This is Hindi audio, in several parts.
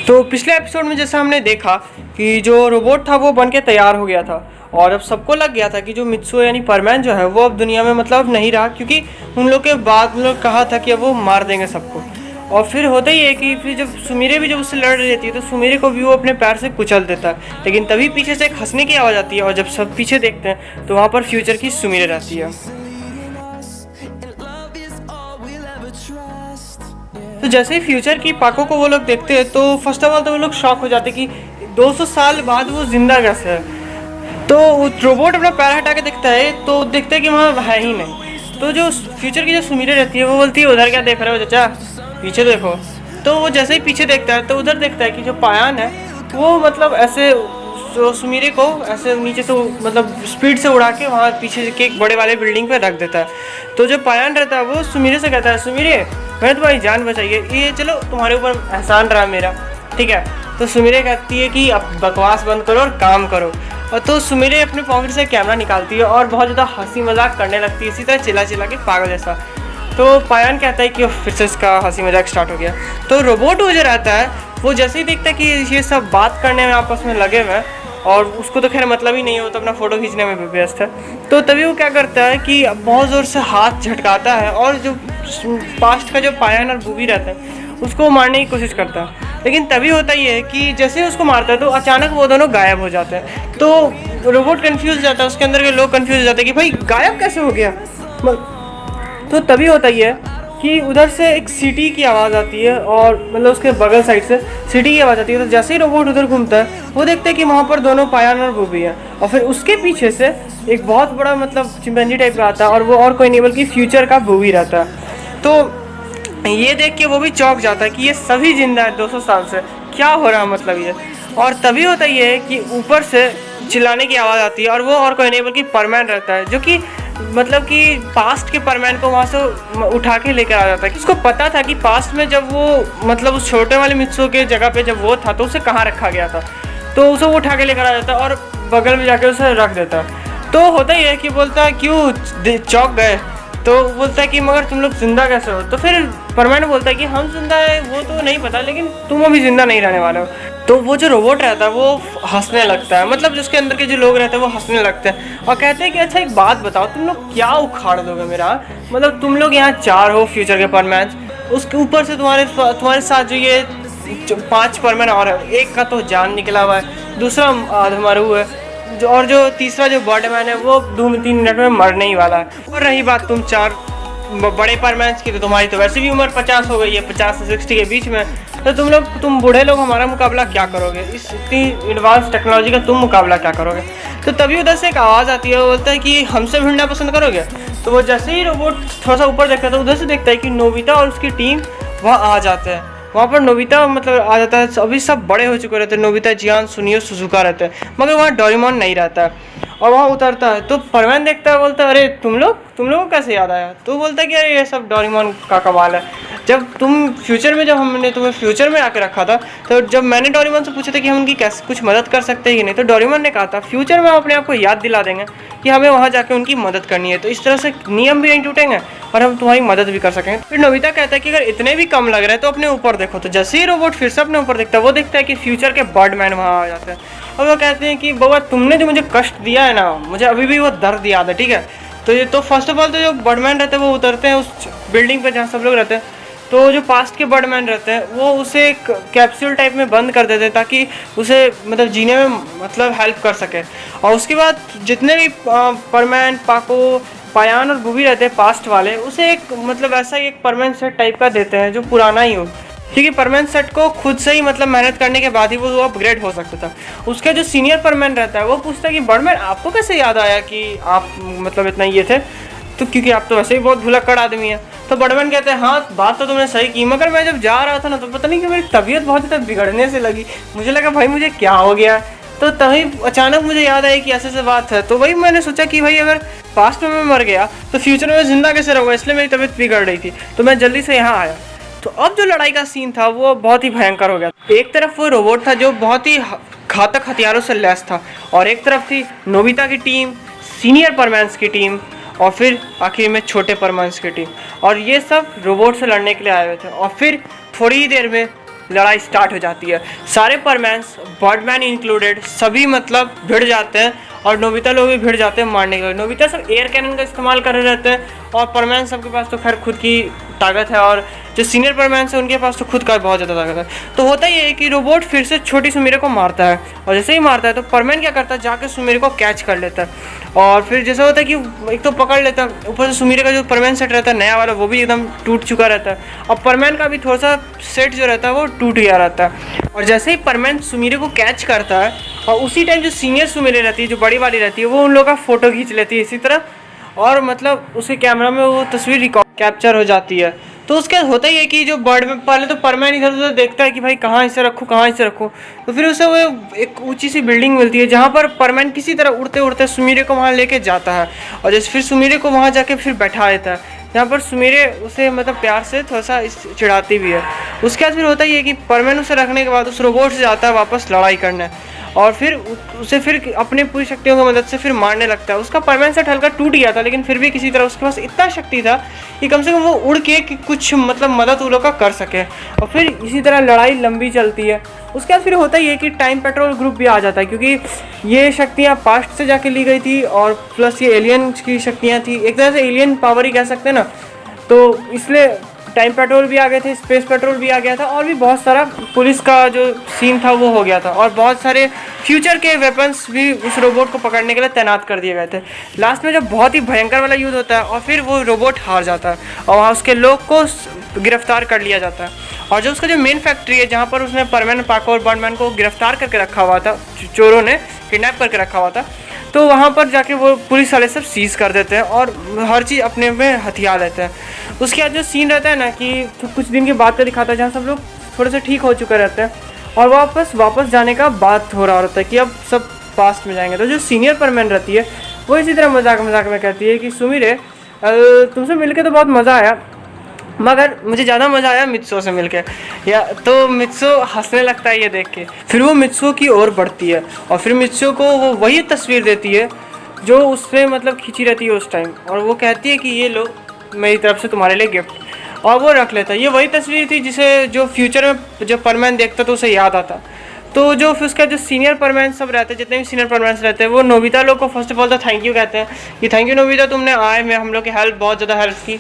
तो पिछले एपिसोड में जैसा हमने देखा कि जो रोबोट था वो बन के तैयार हो गया था और अब सबको लग गया था कि जो मित्सुओ यानी परमैन जो है वो अब दुनिया में मतलब नहीं रहा, क्योंकि उन लोग के बाद उन लोग कहा था कि अब वो मार देंगे सबको। और फिर होता ही है कि फिर जब सुमिरे भी जब उससे लड़ रही थी तो सुमिरे को भी वो अपने पैर से कुचल देता है, लेकिन तभी पीछे से एक हंसने की आवाज़ आती है और जब सब पीछे देखते हैं तो वहाँ पर फ्यूचर की सुमिरे रहती है। तो जैसे ही फ्यूचर की पाको को वो लोग देखते हैं तो फर्स्ट ऑफ ऑल तो वो लोग शॉक हो जाते हैं कि 200 साल बाद वो जिंदा कैसे है। तो रोबोट अपना पैर हटा के देखता है तो देखते हैं कि वहाँ है ही नहीं। तो जो फ्यूचर की जो सुमिरे रहती है वो बोलती है उधर क्या देख रहे हो चाचा, पीछे देखो। तो वो जैसे ही पीछे देखता है तो उधर देखता है कि जो पायान है वो मतलब ऐसे जो सुमिरे को ऐसे नीचे से मतलब स्पीड से उड़ा के वहाँ पीछे के एक बड़े वाले बिल्डिंग पे रख देता है। तो जो पायान रहता है वो सुमिरे से कहता है, सुमिरे मैंने तुम्हारी जान बचाई है, ये चलो तुम्हारे ऊपर एहसान रहा मेरा, ठीक है। तो सुमिरे कहती है कि अब बकवास बंद करो और काम करो। और तो सुमिरे अपने पॉकेट से कैमरा निकालती है और बहुत ज़्यादा हंसी मजाक करने लगती है, इसी तरह चिल्ला चिल्ला के पागल जैसा। तो पायान कहता है कि फिर से इसका हंसी मजाक स्टार्ट हो गया। तो रोबोट वो जो रहता है वो जैसे ही देखता है कि ये सब बात करने में आपस में लगे हुए हैं और उसको तो खैर मतलब ही नहीं है, वो तो अपना फ़ोटो खींचने में व्यस्त है। तो तभी वो क्या करता है कि बहुत ज़ोर से हाथ झटकाता है और जो पास्ट का जो पायान और बूबी रहता है उसको मारने की कोशिश करता है। लेकिन तभी होता ही है कि जैसे ही उसको मारता है तो अचानक वो दोनों गायब हो जाते हैं। तो रोबोट कंफ्यूज हो जाता है, उसके अंदर के लोग कंफ्यूज हो जाते हैं कि भाई गायब कैसे हो गया। तो तभी होता ही है कि उधर से एक सीटी की आवाज़ आती है और मतलब उसके बगल साइड से सीटी की आवाज़ आती है। तो जैसे ही रोबोट उधर घूमता है वो देखते हैं कि वहाँ पर दोनों पायान और बूबी है और फिर उसके पीछे से एक बहुत बड़ा मतलब चिंपैंजी टाइप का आता है और वो और कोई नहीं बल्कि फ्यूचर का बूबी रहता है। तो ये देख के वो भी चौंक जाता है कि ये सभी जिंदा है 200 साल से, क्या हो रहा है मतलब ये। और तभी होता ही है कि ऊपर से चिल्लाने की आवाज़ आती है और वो और कोई नहीं बल्कि परमैन रहता है, जो कि मतलब कि पास्ट के परमैन को वहाँ से उठा के लेकर आ जाता है। उसको पता था कि पास्ट में जब वो मतलब उस छोटे वाले मित्सुओ के जगह पे जब वो था तो उसे कहाँ रखा गया था, तो उसे वो उठा के लेकर आ जाता है और बगल में जाके उसे रख देता है। तो होता ही है कि बोलता है क्यों चौंक गए, तो बोलता है कि मगर तुम लोग जिंदा कैसे हो। तो फिर परमैन बोलता है कि हम जिंदा है वो तो नहीं पता, लेकिन तुम अभी जिंदा नहीं रहने वाले हो। तो वो जो रोबोट रहता है वो हंसने लगता है, मतलब जिसके अंदर के जो लोग रहते हैं वो हंसने लगते हैं और कहते हैं कि अच्छा एक बात बताओ, तुम लोग क्या उखाड़ दोगे मेरा, मतलब तुम लोग यहाँ 4 हो फ्यूचर के परमैन, उसके ऊपर से तुम्हारे साथ जो ये 5 परमैन और है, एक का तो जान निकला हुआ है, दूसरा आधमरू है और जो तीसरा जो बर्डमैन है वो 2-3 मिनट में मरने ही वाला है। और रही बात तुम 4 बड़े परमैन्स की, तो तुम्हारी तो वैसे भी उम्र 50 हो गई है, 50 से 60 के बीच में। तो तुम बूढ़े लोग हमारा मुकाबला क्या करोगे, इस इतनी एडवांस टेक्नोलॉजी का तुम मुकाबला क्या करोगे। तो तभी उधर से एक आवाज़ आती है, वो बोलता है कि हमसे भिड़ना पसंद करोगे। तो वो जैसे ही रोबोट थोड़ा सा ऊपर देखता है तो उधर से देखता है कि नोबिता और उसकी टीम वहाँ आ जाते हैं। वहाँ पर नोबिता मतलब आ जाता है, अभी सब बड़े हो चुके रहते हैं, नोबिता, जियान, सुनियो, सुजुका रहते हैं, मगर वहाँ डोरेमोन नहीं रहता है। और वहाँ उतरता है तो परमैन देखता है, बोलता है अरे तुम लोग को कैसे याद आया। तो बोलता है कि अरे ये सब डोरेमोन का कमाल है, जब तुम फ्यूचर में, जब हमने तुम्हें फ्यूचर में आके रखा था तो जब मैंने डोरेमोन से पूछा था कि हम उनकी कैसे कुछ मदद कर सकते हैं कि नहीं, तो डोरेमोन ने कहा था फ्यूचर में हम अपने आप को याद दिला देंगे कि हमें वहाँ जाके उनकी मदद करनी है, तो इस तरह से नियम भी नहीं टूटेंगे और हम तुम्हारी मदद भी कर सकेंगे। फिर नोबिता कहता है कि अगर इतने भी कम लग रहे हैं तो अपने ऊपर देखो। तो जैसे ही रोबोट फिर से अपने ऊपर देखता है वो देखता है कि फ्यूचर के बर्डमैन वहाँ आ जाते हैं और वो कहते हैं कि बाबा तुमने जो मुझे कष्ट दिया है ना, मुझे अभी भी वो दर्द याद है, ठीक है। तो ये तो फर्स्ट ऑफ ऑल तो जो बर्डमैन रहते हैं वो उतरते हैं उस बिल्डिंग पे जहाँ सब लोग रहते हैं। तो जो पास्ट के बर्डमैन रहते हैं वो उसे एक कैप्सूल टाइप में बंद कर देते हैं ताकि उसे मतलब जीने में मतलब हेल्प कर सके। और उसके बाद जितने भी परमैन, पाको, पायान और बूबी रहते हैं पास्ट वाले, उसे एक मतलब ऐसा ही एक परमानेंट सेट टाइप का देते हैं जो पुराना ही हो, क्योंकि परमानेंट सेट को खुद से ही मतलब मेहनत करने के बाद ही वो अपग्रेड हो सकता था। उसका जो सीनियर परमैन रहता है वो पूछता है कि बर्डमैन आपको कैसे याद आया कि आप मतलब इतना ये थे, तो क्योंकि आप तो वैसे ही बहुत भुलक्कड़ आदमी है। तो बर्डमैन कहते हैं हाँ बात तो तुमने सही की, मगर मैं जब जा रहा था ना तो पता नहीं कि मेरी तबीयत बहुत ज़्यादा बिगड़ने से लगी, मुझे लगा भाई मुझे क्या हो गया। तो तभी अचानक मुझे याद आई कि ऐसे बात है, तो वही मैंने सोचा कि भाई अगर पास्ट में मैं मर गया तो फ्यूचर में जिंदा कैसे रहूँगा, इसलिए मेरी तबीयत बिगड़ रही थी, तो मैं जल्दी से यहाँ आया। तो अब जो लड़ाई का सीन था वो बहुत ही भयंकर हो गया। एक तरफ वो रोबोट था जो बहुत ही घातक हथियारों से लैस था और एक तरफ थी नोबिता की टीम, सीनियर परमैन्स की टीम और फिर आखिर में छोटे परमैन्स की टीम, और ये सब रोबोट से लड़ने के लिए आए हुए थे। और फिर थोड़ी ही देर में लड़ाई स्टार्ट हो जाती है। सारे परमैन्स, बर्डमैन इंक्लूडेड, सभी मतलब भिड़ जाते हैं और नोबिता लोग भी भिड़ जाते हैं मारने के लिए। नोबिता सब एयर कैनन का इस्तेमाल कर रहे रहते हैं और परमैन सबके पास तो खैर खुद की ताकत है, और जो सीनियर परमैन्स है उनके पास तो खुद का बहुत ज़्यादा ताकत है। तो होता ये है कि रोबोट फिर से छोटी सुमीरे को मारता है, और जैसे ही मारता है तो परमैन क्या करता है, जाकर सुमीरे को कैच कर लेता है। और फिर जैसा होता है कि एक तो पकड़ लेता है, ऊपर से सुमीरे का जो परमैन सेट रहता है नया वाला वो भी एकदम टूट चुका रहता है, और परमैन का भी थोड़ा सा सेट जो रहता है वो टूट गया रहता है। और जैसे ही परमैन सुमीरे को कैच करता है, और उसी टाइम जो सीनियर सुमीरे रहती है, जो बड़ी वाली रहती है, वो उन लोगों का फोटो खींच लेती है इसी तरह, और मतलब उसके कैमरा में वो तस्वीर रिकॉर्ड कैप्चर हो जाती है। तो उसके होता ही है कि जो बर्ड में पहले तो परमैन इधर उधर देखता है कि भाई कहाँ इसे रखूँ, कहाँ इसे रखूँ। तो फिर उसे वो एक ऊंची सी बिल्डिंग मिलती है जहाँ पर परमैन किसी तरह उड़ते उड़ते सुमीरे को वहाँ लेके जाता है, और जैसे फिर सुमीरे को वहाँ जाके फिर बैठा देता है, जहाँ पर सुमीरे उसे मतलब प्यार से थोड़ा सा चिढ़ाती भी है। उसके बाद फिर होता ही है कि परमैन उसे रखने के बाद उस रोबोट से जाता है वापस लड़ाई करने, और फिर उसे फिर अपने पूरी शक्तियों की मदद से फिर मारने लगता है। उसका परमैन सेट हल्का टूट गया था, लेकिन फिर भी किसी तरह उसके पास इतना शक्ति था कि कम से कम वो उड़ के कुछ मतलब मदद उन लोग का कर सके, और फिर इसी तरह लड़ाई लंबी चलती है। उसके बाद फिर होता ही है कि टाइम पेट्रोल ग्रुप भी आ जाता है, क्योंकि ये शक्तियाँ पास्ट से जाके ली गई थी, और प्लस ये एलियन की शक्तियाँ थी, एक तरह से एलियन पावर ही कह सकते हैं ना। तो इसलिए टाइम पेट्रोल भी आ गए थे, स्पेस पेट्रोल भी आ गया था, और भी बहुत सारा पुलिस का जो सीन था वो हो गया था, और बहुत सारे फ्यूचर के वेपन्स भी उस रोबोट को पकड़ने के लिए तैनात कर दिए गए थे। लास्ट में जब बहुत ही भयंकर वाला युद्ध होता है और फिर वो रोबोट हार जाता है, और वहाँ उसके लोग को गिरफ्तार कर लिया जाता है, और जो उसका जो मेन फैक्ट्री है जहाँ पर उसने परमैन, पाको और बर्डमैन को गिरफ्तार करके रखा हुआ था, चोरों ने किडनैप करके रखा हुआ था, तो वहाँ पर जाके वो पुलिस वाले सब सीज कर देते हैं और हर चीज़ अपने में हथियार लेते हैं। उसके बाद जो सीन रहता है ना कि तो कुछ दिन के बाद का दिखाता है जहाँ सब लोग थोड़े से ठीक हो चुके रहते हैं, और वापस जाने का बात हो रहा होता है कि अब सब पास्ट में जाएंगे। तो जो सीनियर परमैन रहती है वो इसी तरह मजाक में कहती है कि सुमीरे, तुमसे मिलके तो बहुत मज़ा आया, मगर मुझे ज़्यादा मज़ा आया मित्सो से मिलके। या तो मित्सो हंसने लगता है ये देख के, फिर वो मित्सो की ओर बढ़ती है, और फिर मित्सो को वो वही तस्वीर देती है जो उसने मतलब खींची रहती है उस टाइम, और वो कहती है कि ये लो मेरी तरफ से तुम्हारे लिए गिफ्ट, और वो रख लेता है। ये वही तस्वीर थी जिसे जो फ्यूचर में जब परमैन देखता तो उसे याद आता। तो जो फिर उसका जो सीनियर परमैन सब रहते हैं, जितने भी सीनियर परमैन्स रहते हैं, वो नोबिता लोग को फर्स्ट ऑफ ऑल तो थैंक यू कहते हैं कि थैंक यू नोबिता, तुमने आए में हम लोग की हेल्प, बहुत ज़्यादा हेल्प की।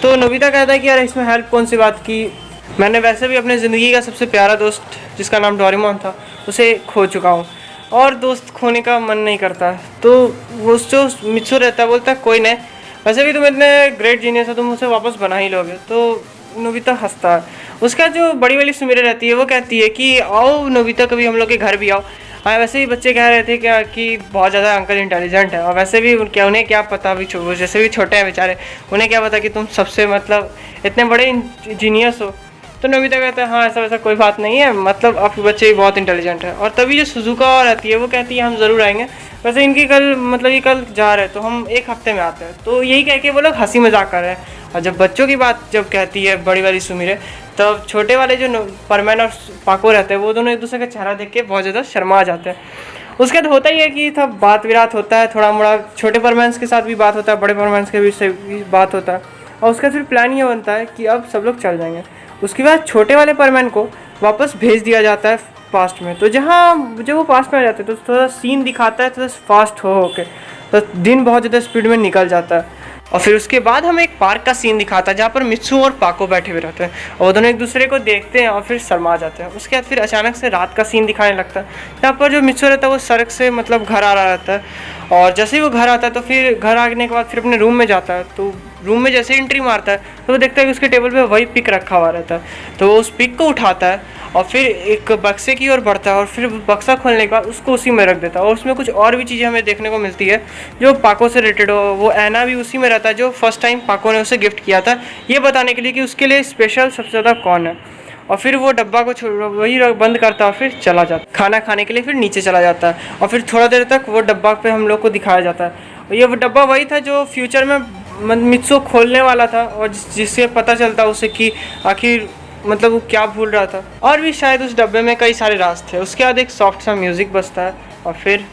तो नोबिता कहता है कि यार इसमें हेल्प कौन सी बात की, मैंने वैसे भी अपने ज़िंदगी का सबसे प्यारा दोस्त जिसका नाम डोरेमोन था उसे खो चुका हूँ, और दोस्त खोने का मन नहीं करता। तो वो जो मित्सो रहता है बोलता है कोई नहीं, वैसे भी तुम इतने ग्रेट जीनियस हो, तुम उसे वापस बना ही लोगे। तो नोबिता हंसता है। उसका जो बड़ी वाली सुमीरे रहती है वो कहती है कि आओ नोबिता कभी हम लोग के घर भी आओ। हाँ वैसे भी बच्चे कह रहे थे क्या कि बहुत ज़्यादा अंकल इंटेलिजेंट है, और वैसे भी उन्हें क्या पता, अभी जैसे भी छोटे हैं बेचारे, उन्हें क्या पता कि तुम सबसे मतलब इतने बड़े जीनियस हो। तो नोबिता कहता है हाँ ऐसा वैसा कोई बात नहीं है, मतलब आपके बच्चे भी बहुत इंटेलिजेंट है। और तभी जो सुजुका रहती है वो कहती है हम ज़रूर आएंगे, वैसे इनकी कल मतलब ये कल जा रहे हैं तो हम एक हफ्ते में आते हैं। तो यही कह के वो लोग हंसी मजाक कर रहे हैं। और जब बच्चों की बात जब कहती है बड़ी वाली सुमीरे, तब छोटे वाले जो परमैन और पाको रहते हैं वो दोनों एक दूसरे का चेहरा देख के बहुत ज़्यादा शर्मा जाते हैं। उसके बाद होता ही है कि तब बात विरात होता है, थोड़ा मोड़ा छोटे परमैन्स के साथ भी बात होता है, बड़े परमैन्स के भी बात होता है, और उसका फिर प्लान ये बनता है कि अब सब लोग चल जाएंगे। उसके बाद छोटे वाले परमैन को वापस भेज दिया जाता है पास्ट में। तो जहाँ जब वो पास्ट में आ जाते हैं तो थोड़ा सीन दिखाता है थोड़ा फास्ट हो के, तो दिन बहुत ज़्यादा स्पीड में निकल जाता है। और फिर उसके बाद हमें एक पार्क का सीन दिखाता है जहाँ पर मित्सु और पाको बैठे हुए रहते हैं, और वो दोनों एक दूसरे को देखते हैं और फिर शर्मा जाते हैं। उसके बाद फिर अचानक से रात का सीन दिखाने लगता है जहाँ पर जो मित्सु रहता है वो सड़क से मतलब घर आ रहा रहता है, और जैसे ही वो घर आता है तो फिर घर आने के बाद फिर अपने रूम में जाता है। तो रूम में जैसे ही एंट्री मारता है तो वो देखता है कि उसके टेबल पे वही पिक रखा हुआ रहता है। तो वो उस पिक को उठाता है और फिर एक बक्से की ओर बढ़ता है, और फिर बक्सा खोलने के बाद उसको उसी में रख देता है। और उसमें कुछ और भी चीज़ें हमें देखने को मिलती है जो पाको से रिलेटेड हो। वो ऐना भी उसी में रहता है जो फर्स्ट टाइम पाको ने उसे गिफ्ट किया था, ये बताने के लिए कि उसके लिए स्पेशल सबसे ज़्यादा कौन है। और फिर वो डब्बा को वही बंद करता है और फिर चला जाता है खाना खाने के लिए, फिर नीचे चला जाता है। और फिर थोड़ा देर तक वो डब्बा पे हम लोग को दिखाया जाता है, और ये डब्बा वही था जो फ्यूचर में मित्सो खोलने वाला था, और जिससे पता चलता उसे कि आखिर मतलब वो क्या भूल रहा था। और भी शायद उस डब्बे में कई सारे राज थे। उसके बाद एक सॉफ्ट सा म्यूज़िक बजता है और फिर